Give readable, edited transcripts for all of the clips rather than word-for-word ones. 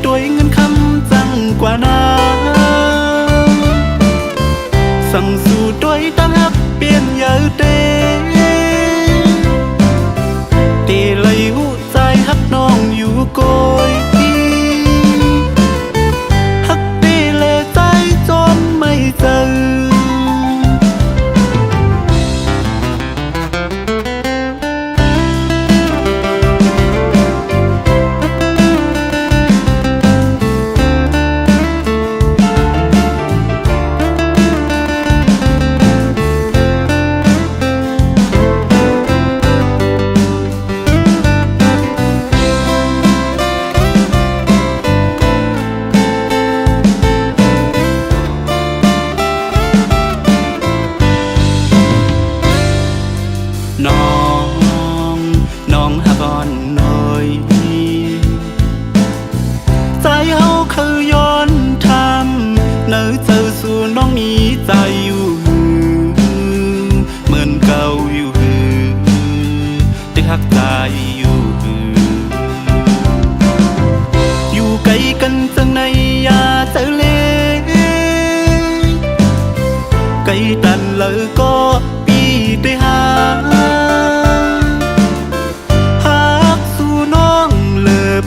ด้วยเงินคำจังกว่านาสั่งสู่ด้วยตั้งฮักเปลี่ยนเยอะเตเลยหูใจฮักน้องอยู่โกยฮักเตเลยใจจนไม่เจอน้องฮักอ่อนน้อยใจเฮาคือย้อนทำเนื้อเจอสู่น้องมีใจอยู่เหมือนเก่าอยู่ตึกฮักใจอยู่ไกลกันจังในยาเจอเล่ไกลตันเลยก็ปีได้หา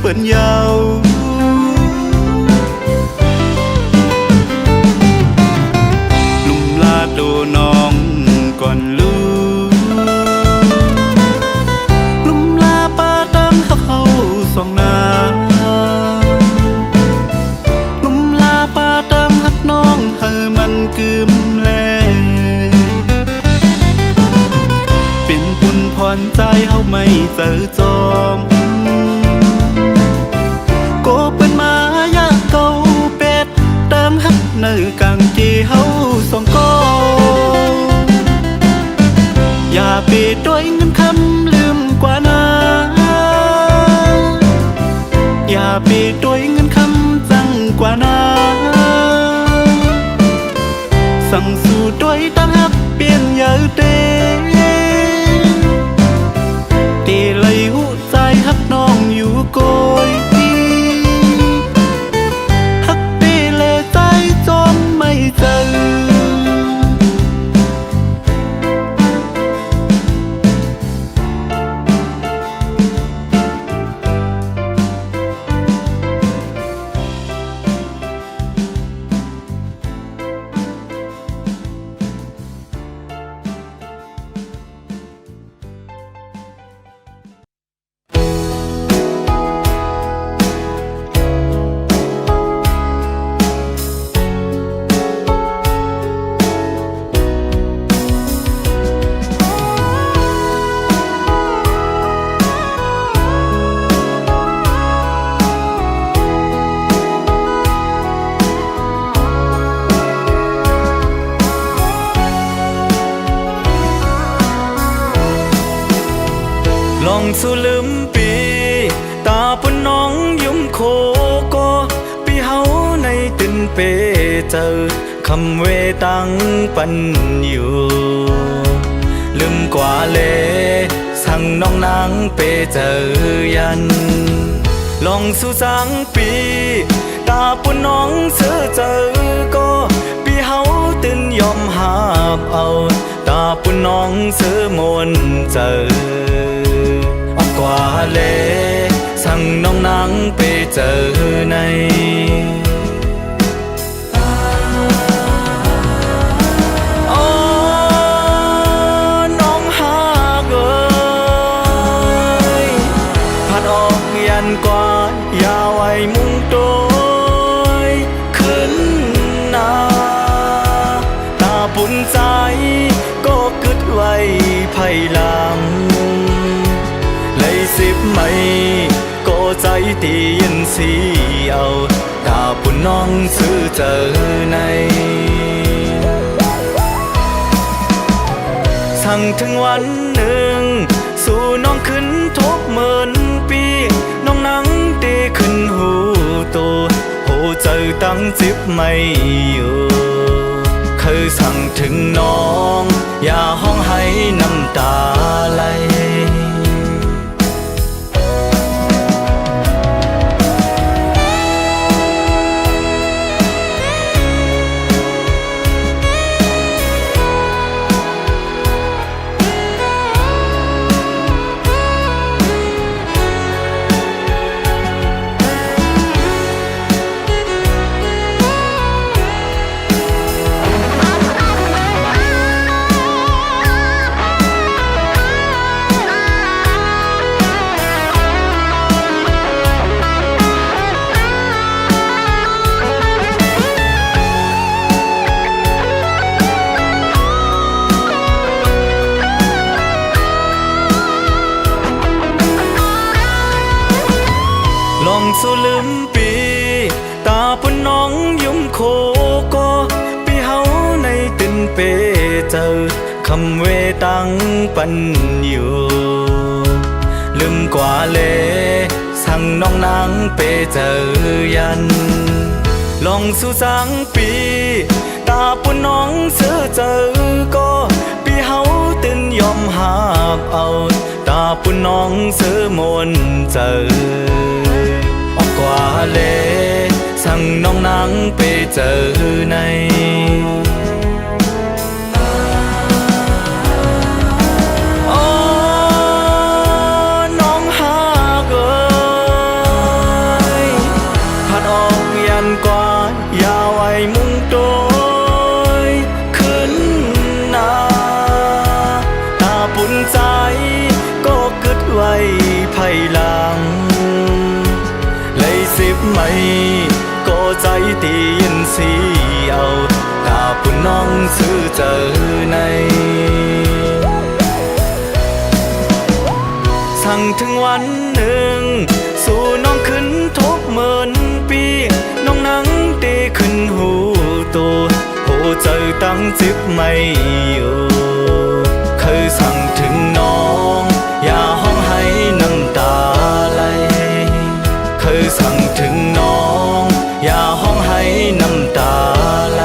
เปิ้นยาวลุมลาโดน้องก่อนลูลุมลาป้าตั้งเขาสองนาลุมลาป้าตั้งฮักน้องเฮอมันกึมแลเป็นปุ่นพรใจเฮาไม่เจอจอมในกางเกเฮาสองกออย่าไปด้วยเงินคำลืมกว่านาอย่าไปด้วยเงินคำจังกว่านาสั่งสู่ด้วยตั้งฮักเปลี่ยนเยอะเตเลยหูใจฮักน้องอยู่โกยเจอลองสู่ลืมปีตาปุ่นน้องยุ่มโคก็ปีเฮาในตินเปเจอคำเวตังปันอยู่ลืมกว่าเลสั่งน้องนางเปเจอยันลองสู่สังปีตาปุ่นน้องเสือเจอก็ปีเฮาตินยอมหาบเอาตาปุ่นน้องเสือมนเจอกว่าเลสั่งน้องนางไปเจอในน้องหากผัดออกยันกว่าอย่าไว้มุ่งโดยขึ้นหน้าตาปุ่นใจก็กึดไว้ไผ่ลำสิบไม่ก็ใจตียินสีเอาตาปุ่นน้องซื้อเจอในสั่งถึงวันหนึ่งสู่น้องขึ้นทบเหมือนปีน้องนั่งตีขึ้นหูโตโหเจอตั้งจิบไม่อยู่เคยสั่งถึงน้องอย่าห้องให้น้ำตาไหล เปเจอคำเวตังปันอยู่ลืมกว่าเลสั่งน้องนางเปเจอยันลองสู่สังปีตาปุ่นน้องเสือเจอก็ปีเฮาตื่นยอมหาบเอาตาปุ่นน้องเสือมนเจอออกกว่าเลสั่งน้องนางเปเจอในกว่าอย่าไว้มุ่งโดยขึ้นหน้าตาปุ่นใจก็กึดไว้ภายหลังเลยสิบไม่ก็ใจตียินสีเอาตาปุ่นน้องซื้อเจอในสั่งถึงวันหนึ่งสู่น้องขึ้นทบเหมือนปีน้องนั่งตีขึ้นหูตัวโหเจอตั้งจิบไม่อยู่เคยสั่งถึงน้องอย่าห้องให้น้ำตาไหลเคยสั่งถึงน้องอย่าห้องให้น้ำตาไหล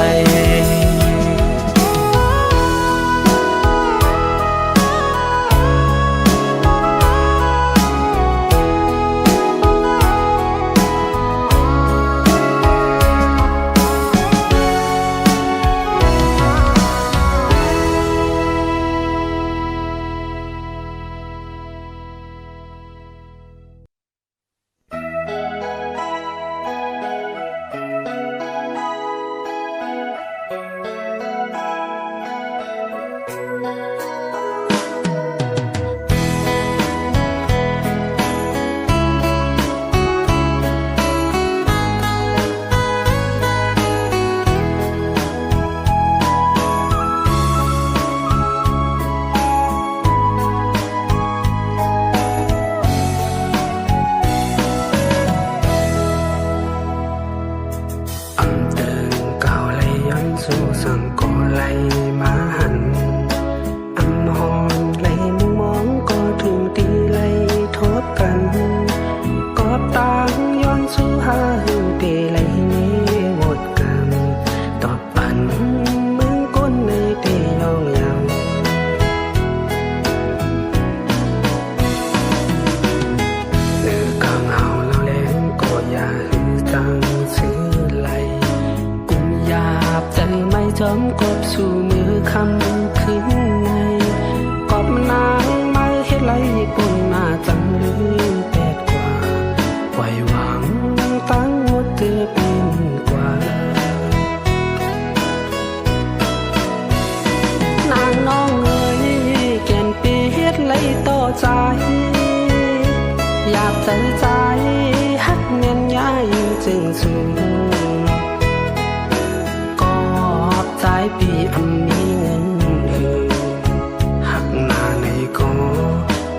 จอมกบสู่มือคำคืนในกบนางไม่เฮ็ดไรญี่ปุ่นมาจังหรือแปดกว่าปล่อยหวังตั้งหมดเตือเป็นกว่านางน้องเอ๋ยแก่นปีเฮ็ดไรต่อใจอยากใจใจฮักเงียนย้ายจึงสูงสายปีอันมีเงินหักหน้าในกอ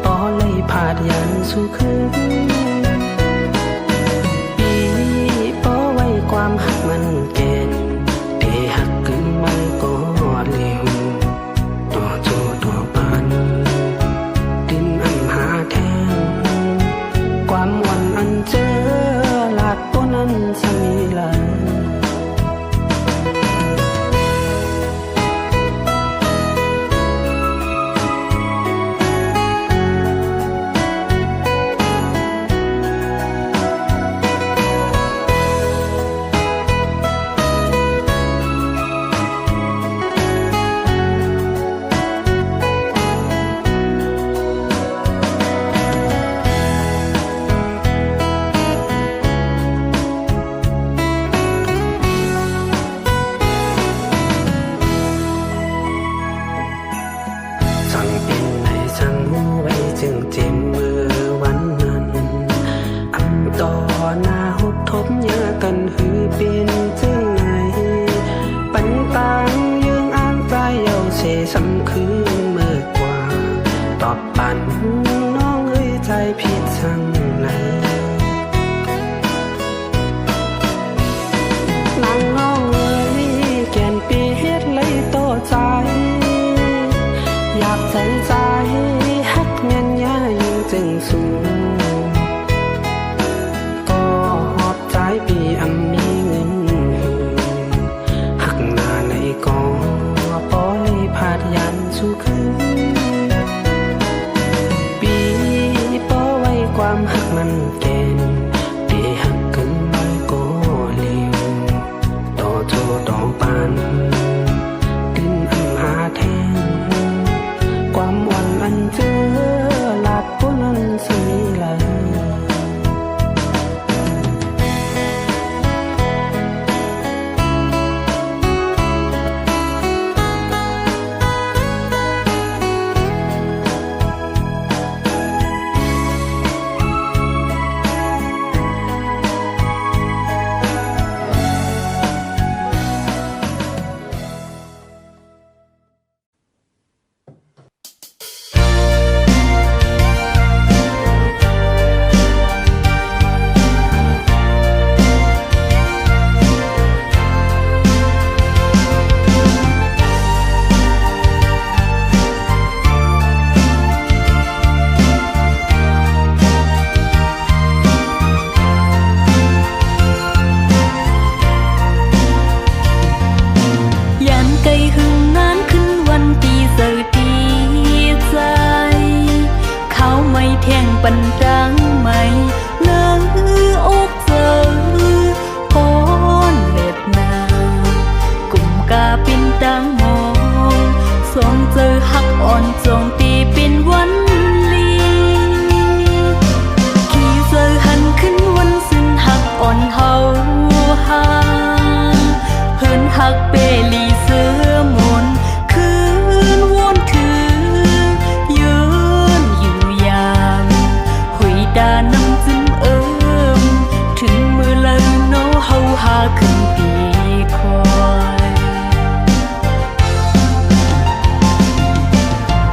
ต่อเลยพาดยันสู่คืนปีป้อไว้ความหักมันแก่นเทหักขึ้นมันก็เร็วตัวโจตัวปันดินอันหาแทงความวันอันเจอหลักตัวนั้นสมีลาสำคือเมื่อกว่าตอบปันน้องเอ้ยใจผิดสั่งไหนนางน้องเอ้ยแก่นปีเฮ็ดเลยโตใจ ใจใจฮักเงียนยายิ่งจึงสูงก็หอบใจปีอำมีเงินหักหน้าในกองปอเลยพาดยันสู่คืนปีปอไว้ความหักมันแก่นเดหักเกินร้อยก็เร็วต่อโทต่อปานดินอำหาแทนความหวันอันเจอหลับปุนันสมีลาปันดังไม่เลืออกเจอพอนเล็ดนากุ่มกาปินดังมองสองเจอหักอ่อนจงตีเป็นวันลีขี่เจอหันขึ้นวันสิ้นหักอ่อนเฮาหาเฮินหักเปลีเสือมนคืนวนถือยืนอยู่ยามดานำจึงถึงมือเลยโนเฮาหาขึ้นปีคอย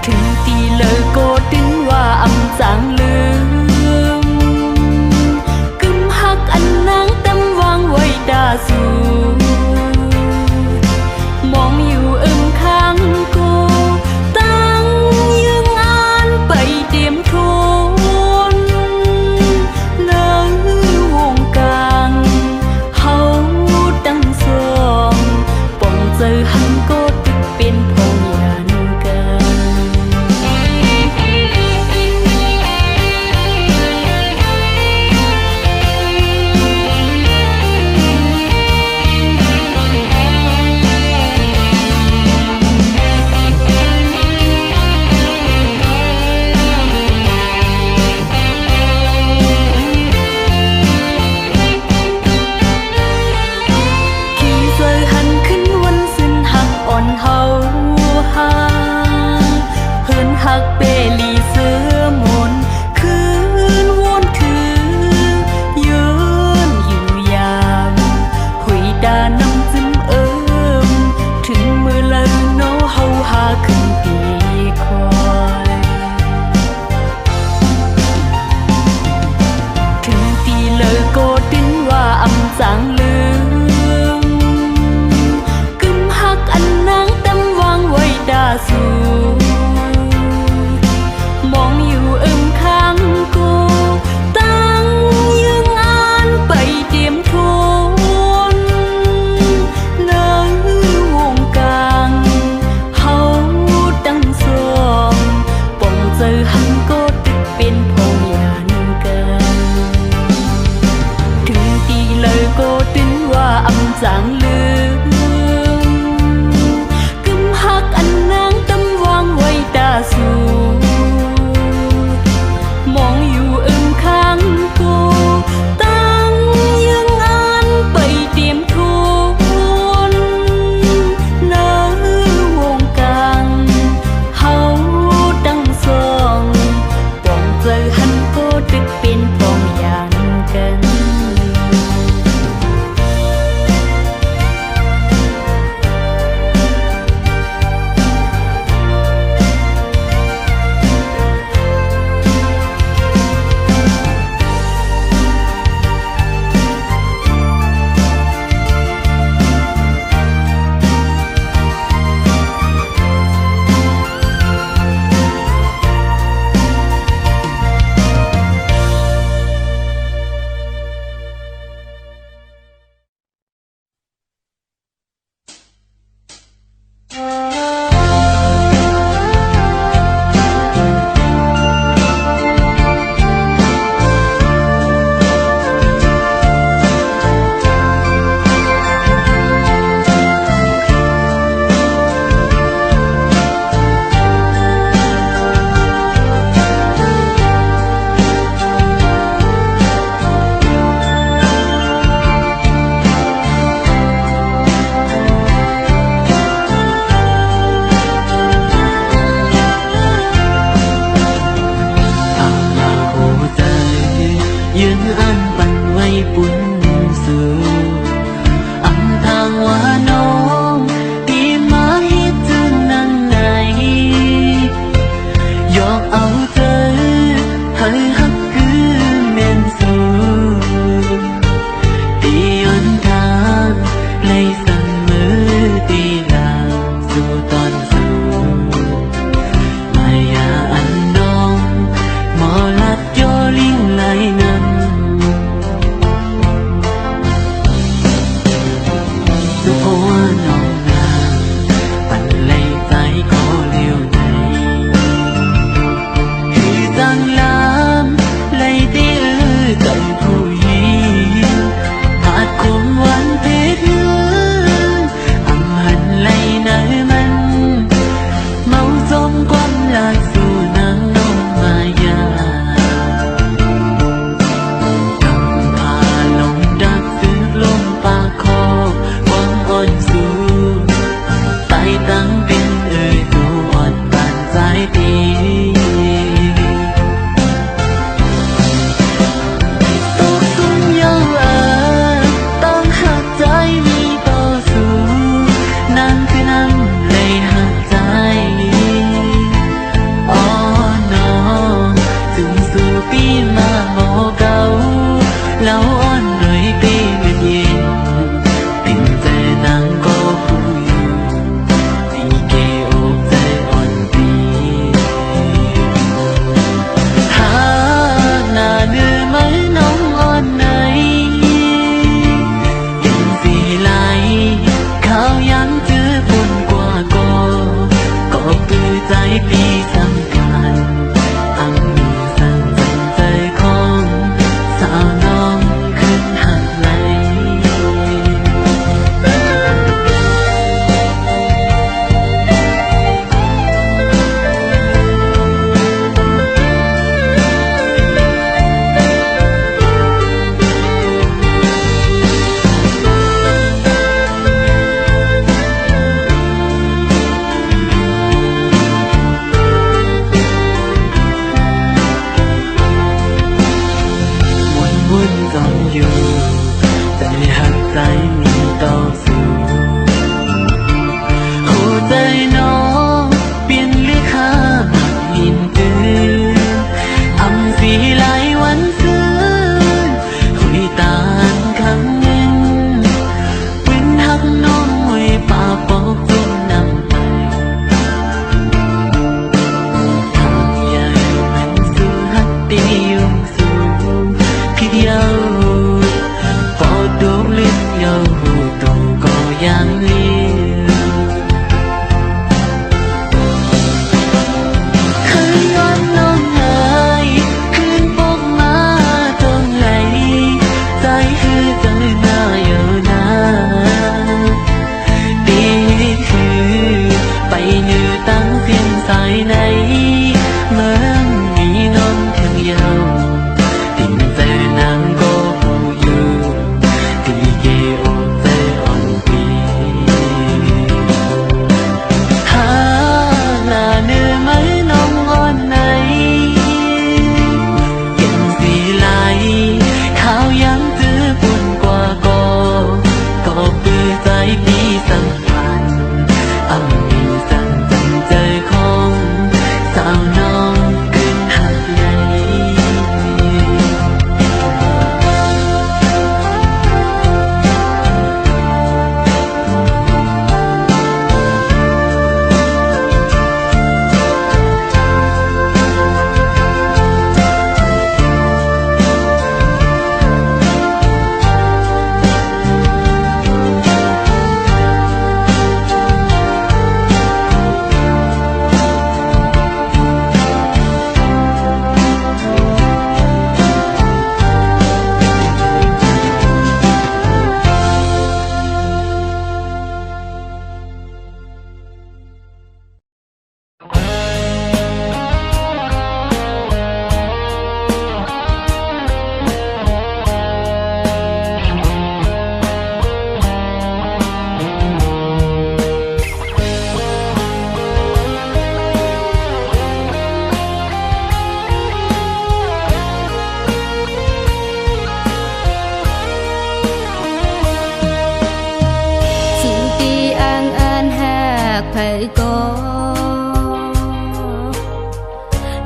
ถึงตีเลยโกดึงว่าอำจางลืมกึมหักอันนางเต็มวางไว้ดาสูมอง น้องนางปั่นเลยใจก็เลี้ยวในคือจังลามเลยที่กับผู้หญิงหากคงวันเพชรอำหันเลยนะมันเมาจมความรักสู่นางน้องมายาตั้งเป็นตัวอ่อนปานสายตีตกสุ่มยาวต้องหักใจมีต่อสู้นั่นคือนั่นเลยหักใจอ๋อน้องถึงสู่ปีมาหมอเก่าแล้วอ่อนหน่อยตีเงินเย็นติ่มใจนางก็ผู้ใจปีสำคัญอันมีสั่งจังใจของสาวน้องขึ้นหักไหลอยู่แต่หักใจมีต่อสู้หัวใจน้องเปลี่ยนเลือกหาหักหินตื่นอำสีหลายวันซื้อหุยตานคำหนึ่งเป็นหักน้องไว้ป่าปอกจนนำไปทางใหญ่มันสู้หักตียงสูงเพียงดูลิ้นยาวหูตรงก็ยังเลี้ยวเคยย้อนน้องเอ๋ยคืนพบมาตรงไหลใจคือจังหน้าอยู่นาดีคือไปยืนตั้งเสียงสายในเมืองมีน้องเพียงยาวติ่มใจนางก็ปีสัมพันธ์อำมีสั่งจังใจของสาวน้องขึ้นหักไหล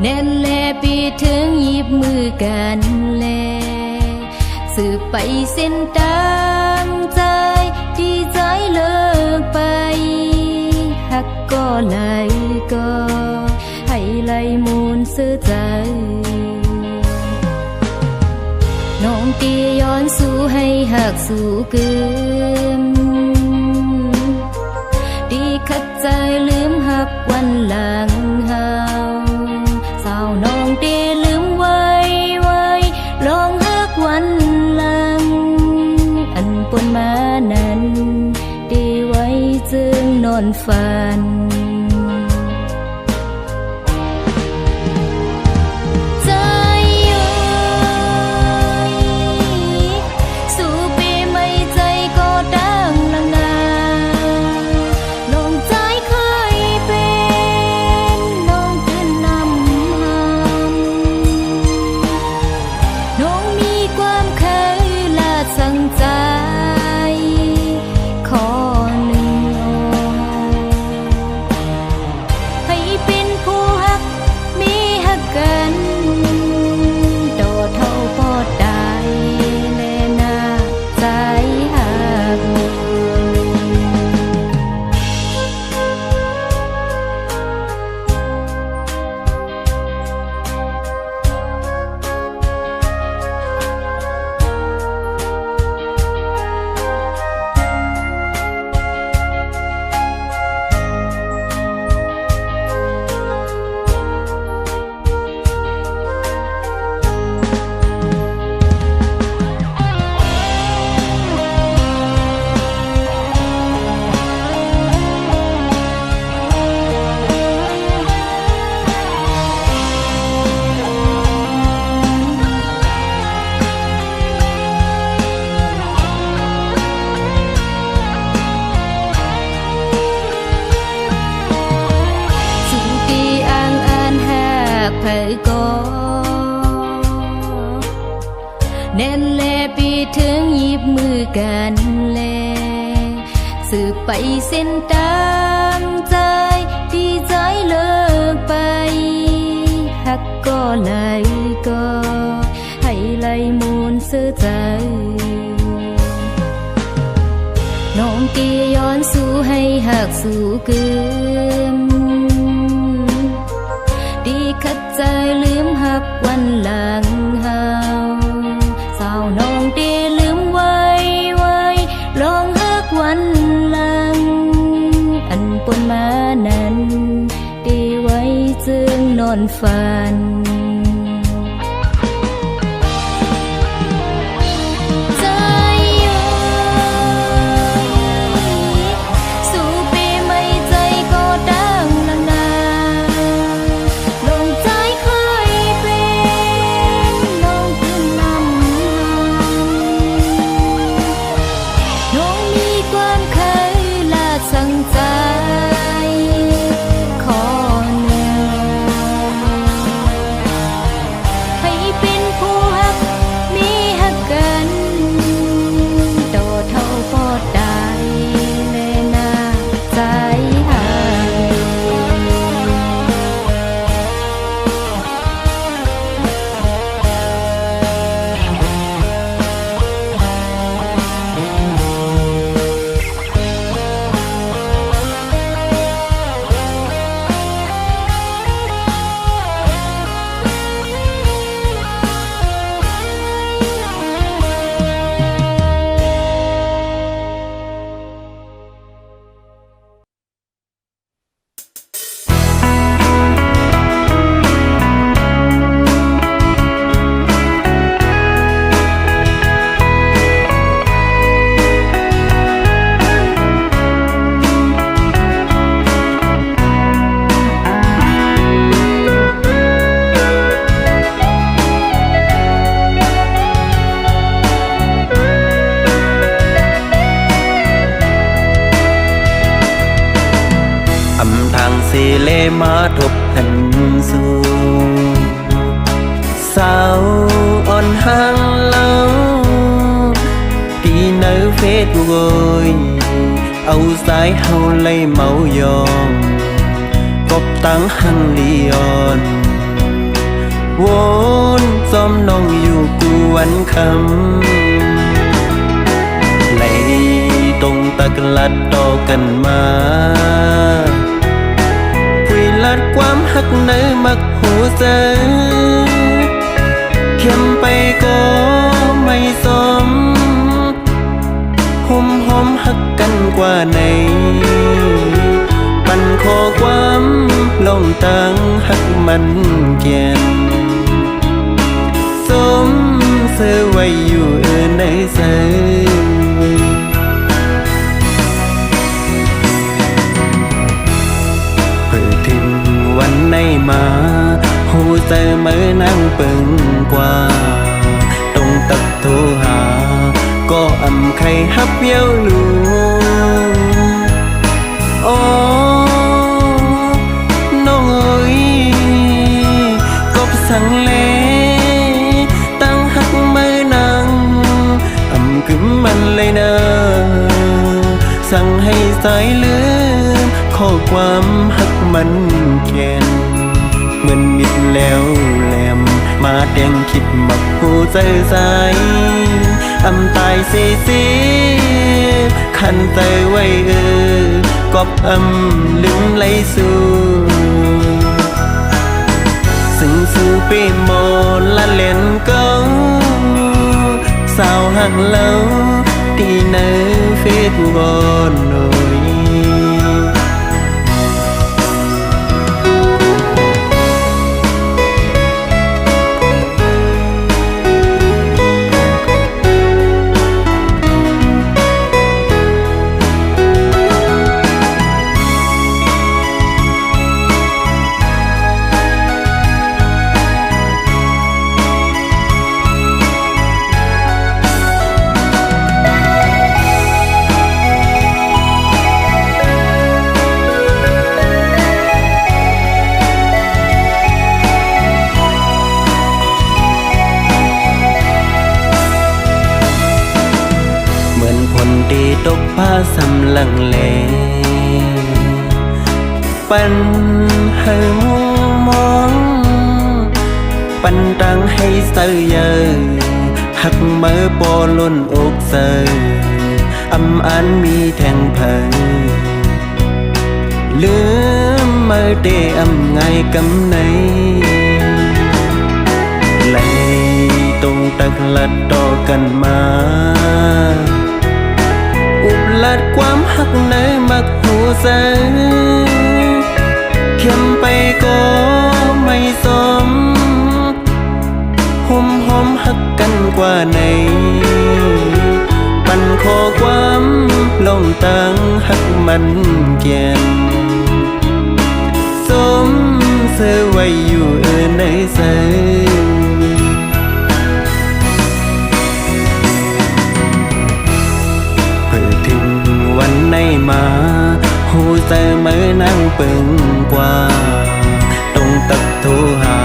แน่นแลปีถึงหยิบมือกันแลสืบไปเส้นตามใจดีใจเลิกไปหักก็ไหลก็ให้ไหลมูลเสื้อใจน้องตีย้อนสู่ให้หักสู่เกิน วันหลังเฮาสาวน้องเตลืมไว้ลองฮักวันหลังอันปนมานั้นเตไว้จึงนอนฝันเผยก็แน่นแลปีถึงหยิบมือกันแลสืบไปเส้นตามใจที่ใจเลิกไปหักก็เลยก็ให้ไหลมูลเสื้อใจน้องเกย้อนสู่ให้หักสู่เกินดีขัดใจลืมหักวันหลังเฮาสาวน้องเตลืมไว้ลองหักวันหลังอันปนมานั้นเตไว้จึงนอนฝันเลมาทบหันสู่สาวอ่อนห่างเล่าที่ในเฟซบุ๊กเอาสายเฮาเลยเมายองกบตั้งหังลีออนวนซ้อมน้องอยู่กูวันคำไหลตรงตะกลัดต่อกันมาลัดความหักเนื้อมักหูเจอเข้มไปก็ไม่สมหอมหักกันกว่าไหนไป ปันข้อความลงตั้งหักมันเกียนสมเสือไว้อยู่ในใจเปิดถึงวันในมาหูใจเมื่อนั่งเปิงกว่าตรงตักโทรหาก็อำใครฮับเย้าลูโอ้น้องเอ้ยกบสังเลตั้งหักมือนางอำกึมมันเลยนะสั่งให้สายลืมข้อความหักมันเขียนเหมือนมิดแล้วแหลมมาแดงคิดมักหูใจใสอำตายสิขันใจไว้กอบอำลืมไหลสู่ซึ่งสู่ปีโมละเล่นเก้าสาวหักเล่าตีในเฟซบอนหน่อยตกผ้าสำลังเลปันให้มุมมองปันตังให้เสือเยอหักเมื่อปอล้นอกเสืออำอันมีแทงเผยลืมเมื่อเดอำไงกำไหนไหลตรงตักลัดต่อกันมาอุบลัดความหักในมักหูเสือเข้มไปก็ไม่สมหุ่มหอมหักกันกว่าไหนปันข้อความลงตั้งหักมันเกียนสมเสือไว้อยู่ในใจวันในมาหูใจเมื่อนั่งเปิงกว่าตรงตักโทรหา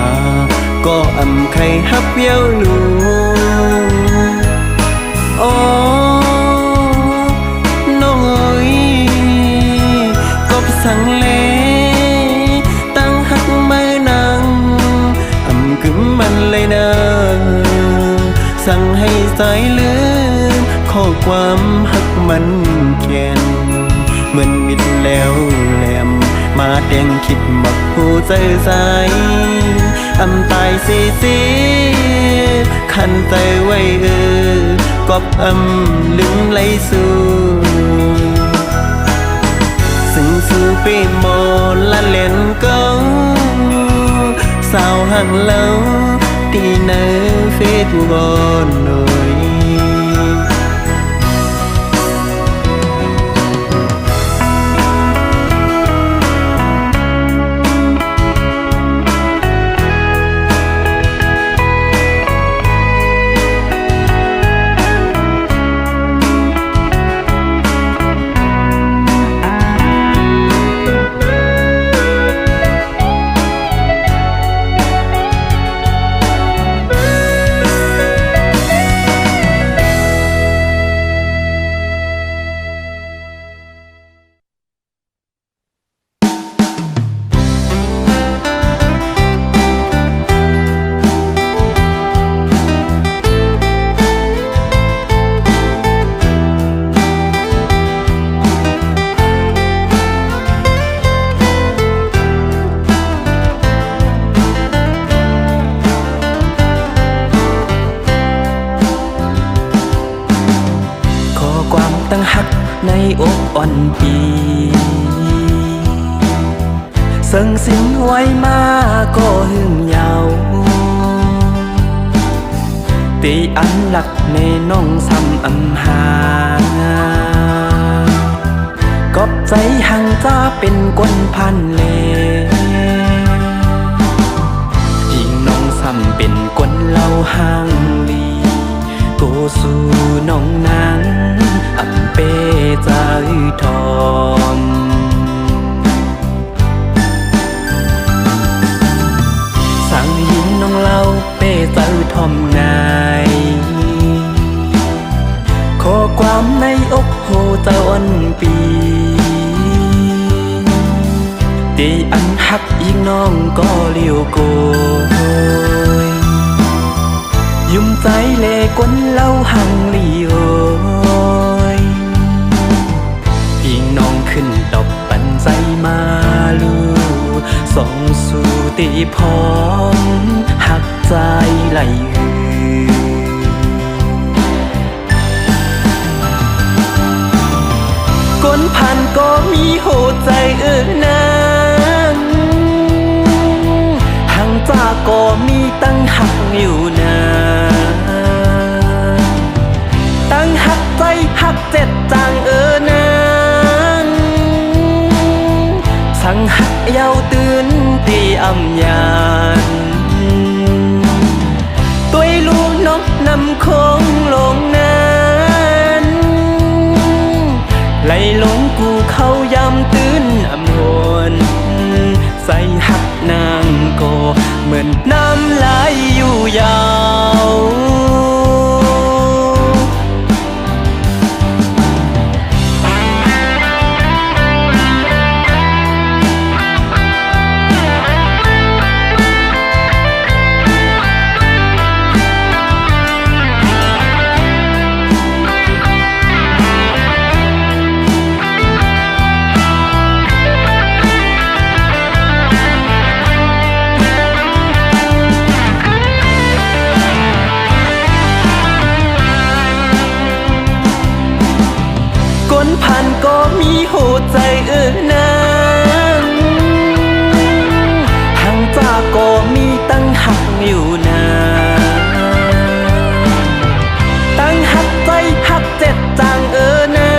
ก็อำใครฮับเย้าลูโอ้น้องเอ้ยกบสังเลตั้งหักเมื่อนางอำกึมมันเลยนะสั่งให้สายลืมข้อความหักมันเขียนเหมือนมิดแล้วแหลมมาแดงคิดมักหูใจใสอำตายสิขันใจไว้กอบอำลืมไหลสู่ซึ่งสู่ปีโมละเล่นเก้าสาวหักเล่าตีในเฟซบอนหน่อยตั้งหักในอกอ่อนปี เสิงสินไว้มาก็หึงยาวตีอันหลักในน้องซ้ำอำหากอบใจหังจ้าเป็นกวนพันเลยิงน้องซ้ำเป็นกวนเล่าหังลีโกสู่น้องนางอำเปใจทอมสั่งยิงน้องเล่าเป้ใจทอมนายขอความในอกโหเจ้าอันปีตีอันหักยิงน้องก็เลี้ยวโกยยุ่มใจเล่กวนเล่าหังลีโอยยิงน้องขึ้นดอกปันใจมาลูส่องสู่ตีพร้อมหักใจไหลหือกนผ่านก็มีโหใจนางหังจ้าก็มีตั้งหักอยู่นาตั้งหักใจหักเจ็ดจางนางสั่งหักเยาวตื่นตีอำยานตัวลูกนกนำคงลงนั้นไหลลงกูเข้ายำตื่นอำหวนใส่หักนางก็เหมือนน้ำไหลอยู่ยาวผ่านก็มีโหใจนางหังจ้าก็มีตั้งหักอยู่นาตั้งหักใจหักเจ็ดจางนา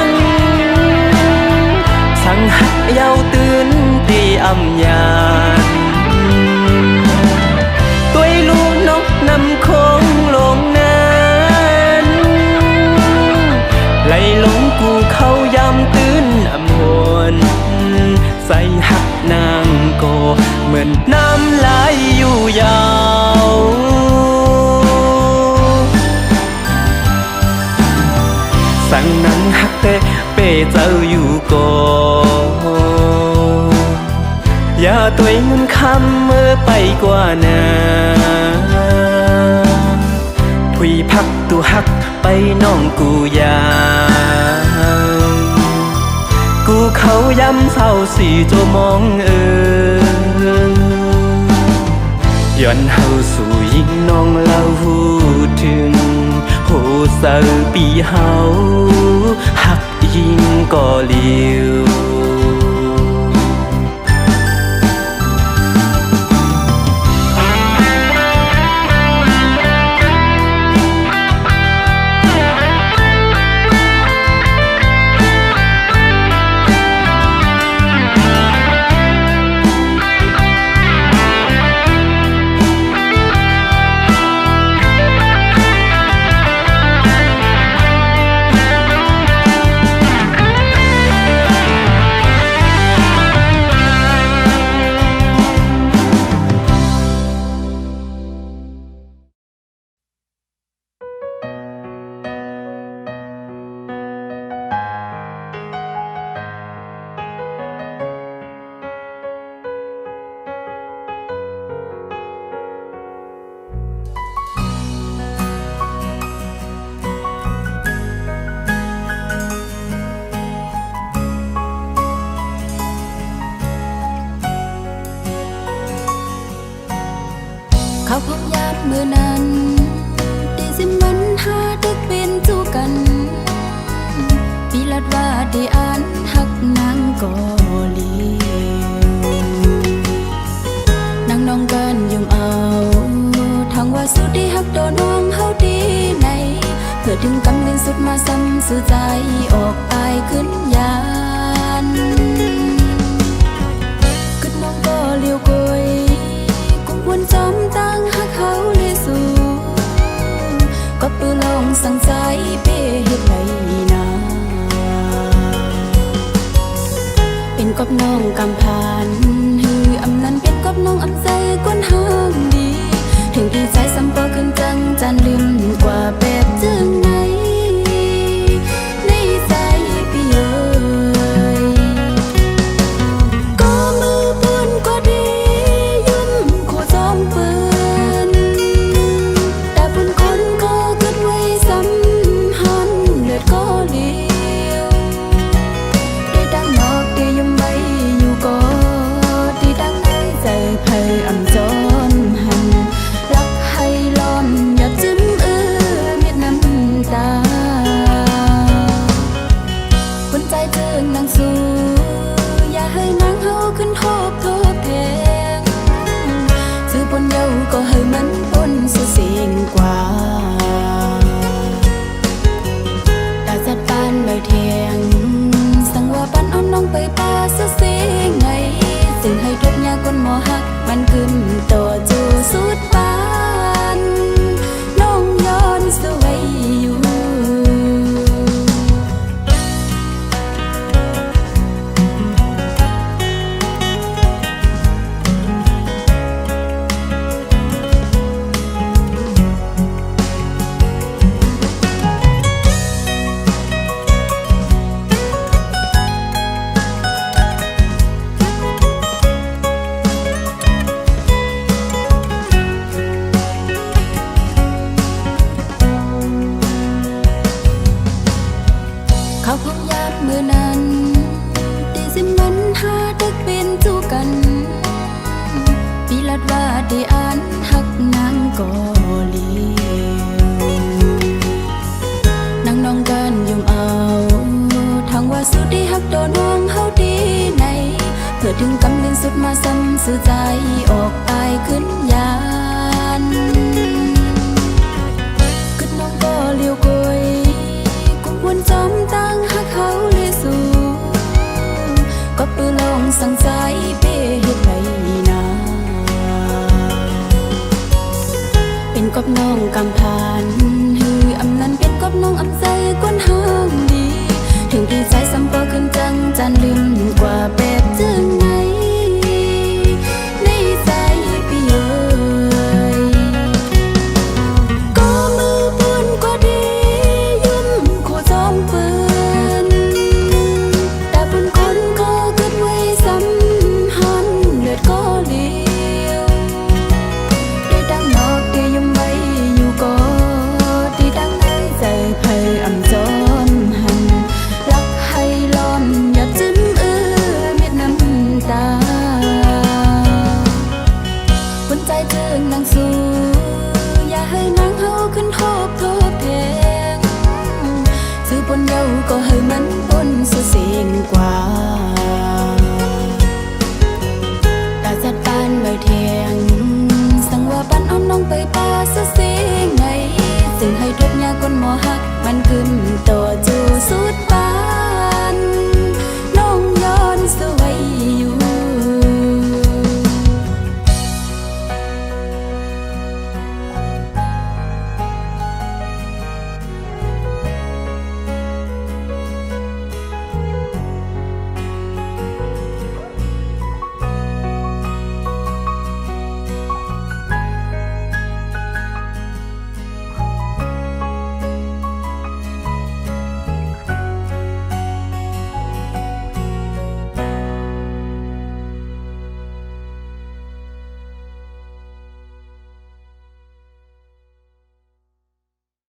งสั่งหักเยาวตื่นตีอำยานตัวลูกนกนำคงลงนั้นไหลลงกูเข้ายำตื่นอำหวนใส่หักนางก็เหมือนน้ำไหลอยู่ยาวสั่งนังหักแต่เป้เจ้าอยู่ก่ออย่าตัวเงินคำเมื่อไปกว่านาถุยพักตูหักไปน้องกูยากูเขาย้ำเศร้าสีโจมองย้อนเฮาสู่ยิ่งน้องเล่าถึงโหเศร้าปีเฮาหักยิ่งก็เลี้ยวเขาพบญาติเมื่อนั้นได้สิมันหาตึกเป็นจูกันปีลัดว่าได้อ่านหักนางกอลี โดนน้องเฮาดีในเพื่อถึงกำเนิดสุดมาซ้ำสื่อใจออกไปขึ้นยานกึดน้องก็เลี้ยวกยกุมวนจอมตั้งหักเขาเลยสู่ก็ปือลองสั่งใจเป้เฮ็ดไรนาเป็นกับน้องกำพานฮืออำนั้นเป็นกับน้องอำใจกวนห้างดีถึงดีใจซ้ำก็ขึ้นจังจันลืมกว่าแบบจึงไหนในใจพี่เอ๋ยก็มือปืนก็ดียืมขอจอมปืนแต่ปืนคนก็เกิดไว้ซ้ำหันเลือดก็เลี้ยวได้ดังนอกได้ยังไม่อยู่ก็ดีดังได้ใจไพ่อำจอมหันรักให้ล้อมอย่าจิ้มเม็ดน้ำตาคนใจเจิงนางสู้อย่าให้นางเฮาขึ้นทบแทงซื้อปนเยาก็ให้มันปนสุเสียงกว่าตาจัดปานใบเทียงสั่งว่าปันเอาน้องไปป่าสุเสียงไงซึ่งให้ทุกยาคนหมอหักมันขึ้นต่อจูสุดปานน้องย้อนสวยอยู่เขาพงยามเมื่อนั้นตีสิมันหาดึกเป็นจูกันปีลัดว่าได้อ่านหักนางก่อเลียวนางน้องกันยุ่มเอาทางว่าสุดที่หักโดนน้องเฮาดีในเพื่อถึงกำเนิดสุดมาซ้ำสื่อใจออกไปขึ้น